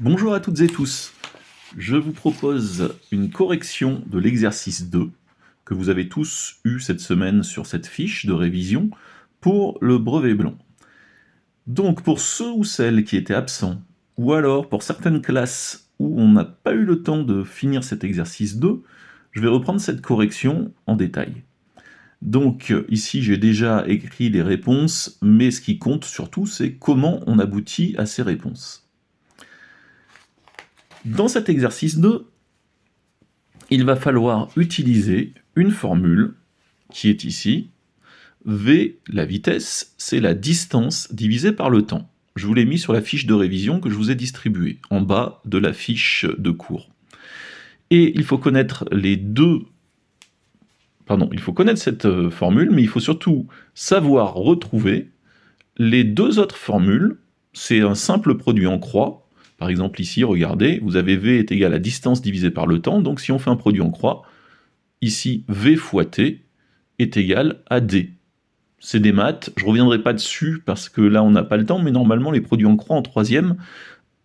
Bonjour à toutes et tous. Je vous propose une correction de l'exercice 2 que vous avez tous eu cette semaine sur cette fiche de révision pour le brevet blanc. Donc pour ceux ou celles qui étaient absents, ou alors pour certaines classes où on n'a pas eu le temps de finir cet exercice 2, je vais reprendre cette correction en détail. Donc ici j'ai déjà écrit les réponses, mais ce qui compte surtout c'est comment on aboutit à ces réponses. Dans cet exercice 2, il va falloir utiliser une formule qui est ici. V, la vitesse, c'est la distance divisée par le temps. Je vous l'ai mis sur la fiche de révision que je vous ai distribuée, en bas de la fiche de cours. Et il faut connaître il faut connaître cette formule, mais il faut surtout savoir retrouver les deux autres formules. C'est un simple produit en croix. Par exemple ici, regardez, vous avez V est égal à distance divisée par le temps, donc si on fait un produit en croix, ici V fois T est égal à D. C'est des maths, je ne reviendrai pas dessus parce que là on n'a pas le temps, mais normalement les produits en croix en troisième,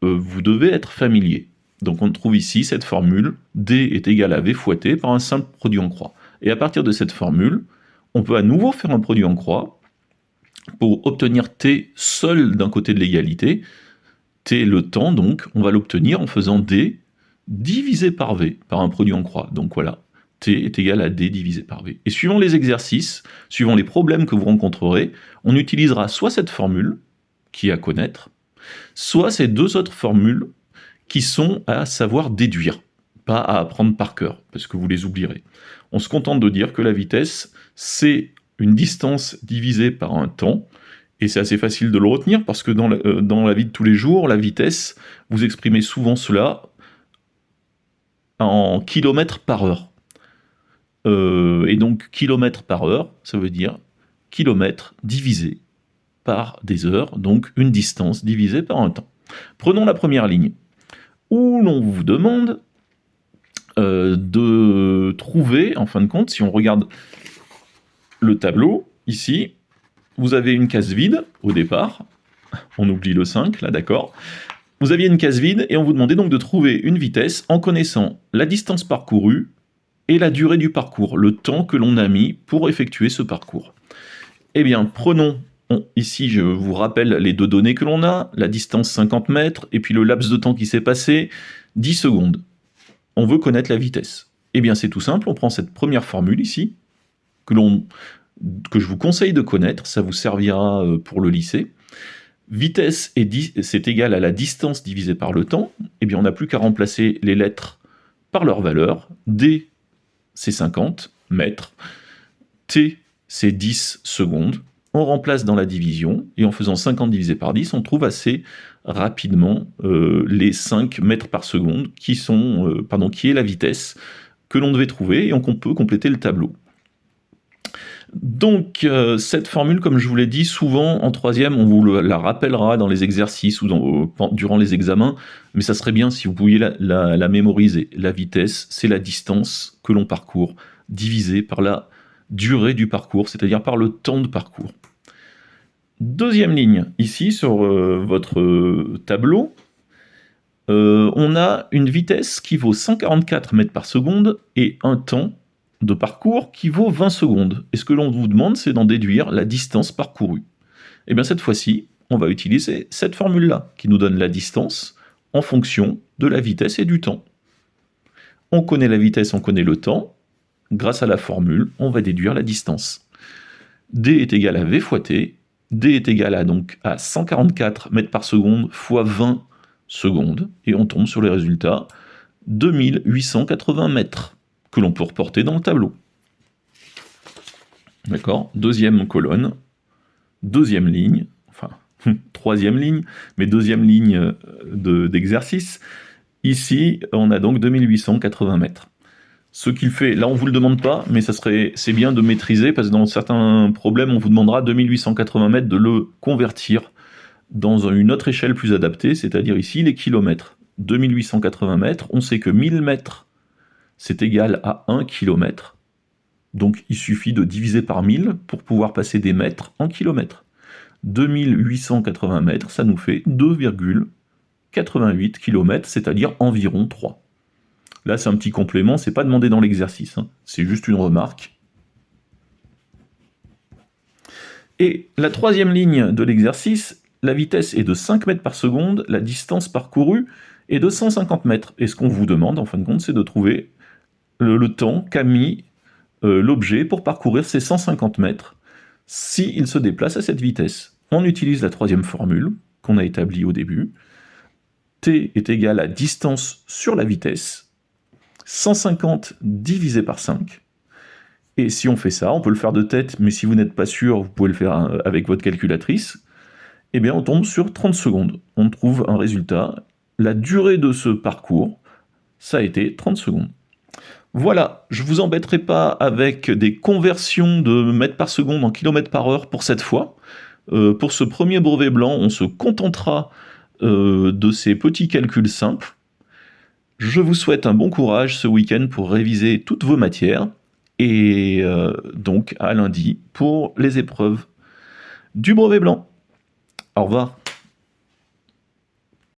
vous devez être familier. Donc on trouve ici cette formule, D est égal à V fois T par un simple produit en croix. Et à partir de cette formule, on peut à nouveau faire un produit en croix pour obtenir T seul d'un côté de l'égalité. T le temps, donc, on va l'obtenir en faisant D divisé par V, par un produit en croix. Donc voilà, T est égal à D divisé par V. Et suivant les exercices, suivant les problèmes que vous rencontrerez, on utilisera soit cette formule, qui est à connaître, soit ces deux autres formules qui sont à savoir déduire, pas à apprendre par cœur, parce que vous les oublierez. On se contente de dire que la vitesse, c'est une distance divisée par un temps, et c'est assez facile de le retenir, parce que dans la vie de tous les jours, la vitesse, vous exprimez souvent cela en kilomètres par heure. Et donc, kilomètres par heure, ça veut dire kilomètres divisé par des heures, donc une distance divisée par un temps. Prenons la première ligne, où l'on vous demande de trouver, en fin de compte, si on regarde le tableau, ici, vous avez une case vide au départ, on oublie le 5, là, d'accord. Vous aviez une case vide et on vous demandait donc de trouver une vitesse en connaissant la distance parcourue et la durée du parcours, le temps que l'on a mis pour effectuer ce parcours. Eh bien, prenons, ici je vous rappelle les deux données que l'on a, la distance 50 mètres et puis le laps de temps qui s'est passé, 10 secondes. On veut connaître la vitesse. Eh bien, c'est tout simple, on prend cette première formule ici, que je vous conseille de connaître, ça vous servira pour le lycée. Vitesse c'est égal à la distance divisée par le temps. Eh bien, on n'a plus qu'à remplacer les lettres par leur valeur. D, c'est 50 mètres. T, c'est 10 secondes. On remplace dans la division, et en faisant 50 divisé par 10, on trouve assez rapidement les 5 mètres par seconde qui est la vitesse que l'on devait trouver, et on peut compléter le tableau. Donc, cette formule, comme je vous l'ai dit, souvent en troisième, on vous la rappellera dans les exercices ou durant les examens, mais ça serait bien si vous pouviez la mémoriser. La vitesse, c'est la distance que l'on parcourt, divisée par la durée du parcours, c'est-à-dire par le temps de parcours. Deuxième ligne, ici sur votre tableau, on a une vitesse qui vaut 144 mètres par seconde et un temps de parcours qui vaut 20 secondes. Et ce que l'on vous demande, c'est d'en déduire la distance parcourue. Et bien cette fois-ci, on va utiliser cette formule-là, qui nous donne la distance en fonction de la vitesse et du temps. On connaît la vitesse, on connaît le temps. Grâce à la formule, on va déduire la distance. D est égal à V fois T. D est égal à 144 mètres par seconde fois 20 secondes. Et on tombe sur les résultats 2880 mètres que l'on peut reporter dans le tableau. D'accord ? Deuxième colonne, deuxième ligne, enfin, troisième ligne, mais deuxième ligne d'exercice. Ici, on a donc 2880 mètres. Ce qu'il fait, là on ne vous le demande pas, mais c'est bien de maîtriser, parce que dans certains problèmes, on vous demandera 2880 mètres de le convertir dans une autre échelle plus adaptée, c'est-à-dire ici les kilomètres. 2880 mètres, on sait que 1000 mètres, c'est égal à 1 km. Donc il suffit de diviser par 1000 pour pouvoir passer des mètres en kilomètres. 2880 mètres, ça nous fait 2,1 88 km, c'est-à-dire environ 3. Là, c'est un petit complément, c'est pas demandé dans l'exercice, hein, c'est juste une remarque. Et la troisième ligne de l'exercice, la vitesse est de 5 mètres par seconde, la distance parcourue est de 150 mètres. Et ce qu'on vous demande, en fin de compte, c'est de trouver le temps qu'a mis l'objet pour parcourir ces 150 mètres s'il se déplace à cette vitesse. On utilise la troisième formule qu'on a établie au début. T est égal à distance sur la vitesse, 150 divisé par 5. Et si on fait ça, on peut le faire de tête, mais si vous n'êtes pas sûr, vous pouvez le faire avec votre calculatrice. Eh bien, on tombe sur 30 secondes. On trouve un résultat. La durée de ce parcours, ça a été 30 secondes. Voilà, je ne vous embêterai pas avec des conversions de mètres par seconde en kilomètres par heure pour cette fois. Pour ce premier brevet blanc, on se contentera de ces petits calculs simples. Je vous souhaite un bon courage ce week-end pour réviser toutes vos matières. Et donc à lundi pour les épreuves du brevet blanc. Au revoir.